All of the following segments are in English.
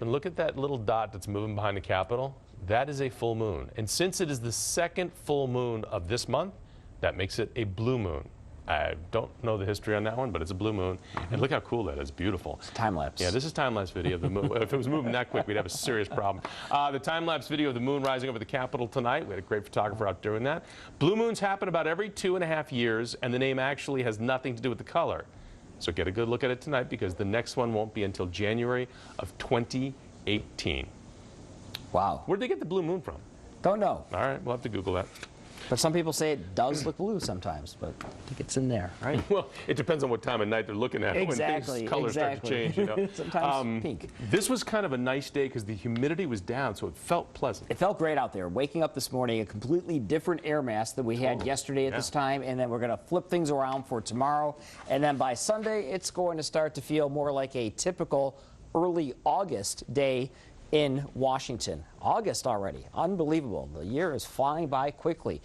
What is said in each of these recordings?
And look at that little dot that's moving behind the Capitol. That is a full moon. And since it is the second full moon of this month, that makes it a blue moon. I don't know the history on that one, but it's a blue moon. And look how cool that is. Beautiful. It's time-lapse. Yeah, this is time-lapse video of the moon. If it was moving that quick, we'd have a serious problem. The time-lapse video of the moon rising over the Capitol tonight. We had a great photographer out doing that. Blue moons happen about every 2.5 years, and the name actually has nothing to do with the color. So get a good look at it tonight, because the next one won't be until January of 2018. Wow. Where'd they get the blue moon from? Don't know. All right, we'll have to Google that. But some people say it does look blue sometimes, but I think it's in there, right? Well, it depends on what time of night they're looking at it. Exactly. When colors start to change, you know. Sometimes pink. This was kind of a nice day because the humidity was down, so it felt pleasant. It felt great out there. Waking up this morning, a completely different air mass than we had yesterday at this time, and then we're going to flip things around for tomorrow. And then by Sunday, it's going to start to feel more like a typical early August day in Washington. August already. Unbelievable. The year is flying by quickly.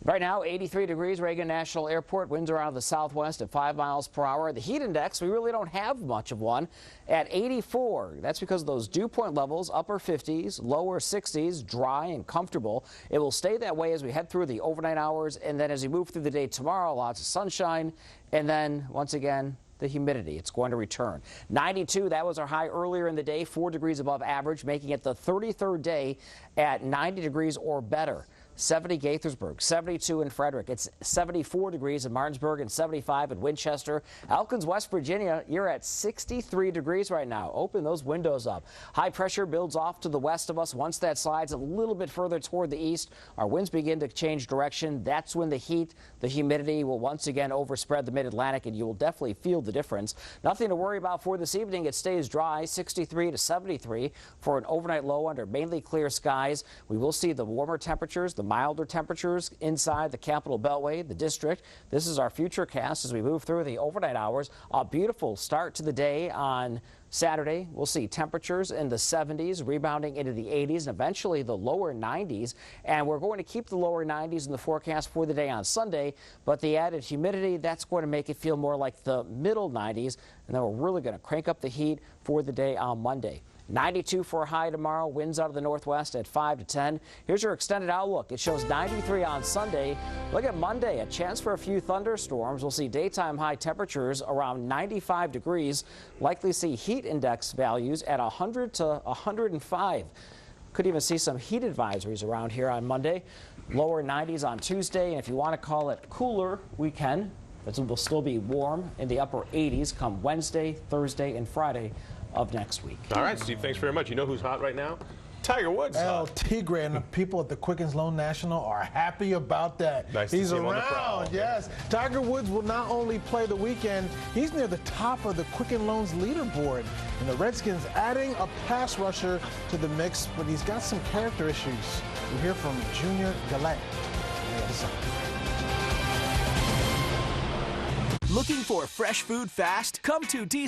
Right now, 83 degrees, Reagan National Airport. Winds are out of the southwest at 5 miles per hour. The heat index, we really don't have much of one, at 84. That's because of those dew point levels, upper 50s, lower 60s, dry and comfortable. It will stay that way as we head through the overnight hours, and then as we move through the day tomorrow, lots of sunshine, and then once again, the humidity. It's going to return. 92, that was our high earlier in the day, 4 degrees above average, making it the 33rd day at 90 degrees or better. 70 Gaithersburg, 72 in Frederick. It's 74 degrees in Martinsburg and 75 in Winchester. Elkins, West Virginia, you're at 63 degrees right now. Open those windows up. High pressure builds off to the west of us. Once that slides a little bit further toward the east, our winds begin to change direction. That's when the heat, the humidity will once again overspread the mid-Atlantic, and you will definitely feel the difference. Nothing to worry about for this evening. It stays dry, 63 to 73 for an overnight low under mainly clear skies. We will see the warmer temperatures, the milder temperatures inside the Capitol Beltway, the district. This is our future cast as we move through the overnight hours. A beautiful start to the day on Saturday. We'll see temperatures in the 70s, rebounding into the 80s, and eventually the lower 90s. And we're going to keep the lower 90s in the forecast for the day on Sunday, but the added humidity, that's going to make it feel more like the middle 90s. And then we're really going to crank up the heat for the day on Monday. 92 for a high tomorrow, winds out of the northwest at 5 to 10. Here's your extended outlook. It shows 93 on Sunday. Look at Monday, a chance for a few thunderstorms. We'll see daytime high temperatures around 95 degrees. Likely see heat index values at 100 to 105. Could even see some heat advisories around here on Monday. Lower 90s on Tuesday, and if you want to call it cooler, we can. It will still be warm in the upper 80s come Wednesday, Thursday, and Friday of next week. All right, Steve, thanks very much. You know who's hot right now? Tiger Woods. El Tigre, and the people at the Quickens Loan National are happy about that. Nice He's to see him on the prowl. around, yes. Tiger Woods will not only play the weekend, he's near the top of the Quicken Loans leaderboard. And the Redskins adding a pass rusher to the mix, but he's got some character issues. We'll hear from Junior Galette. Looking for fresh food fast? Come to D.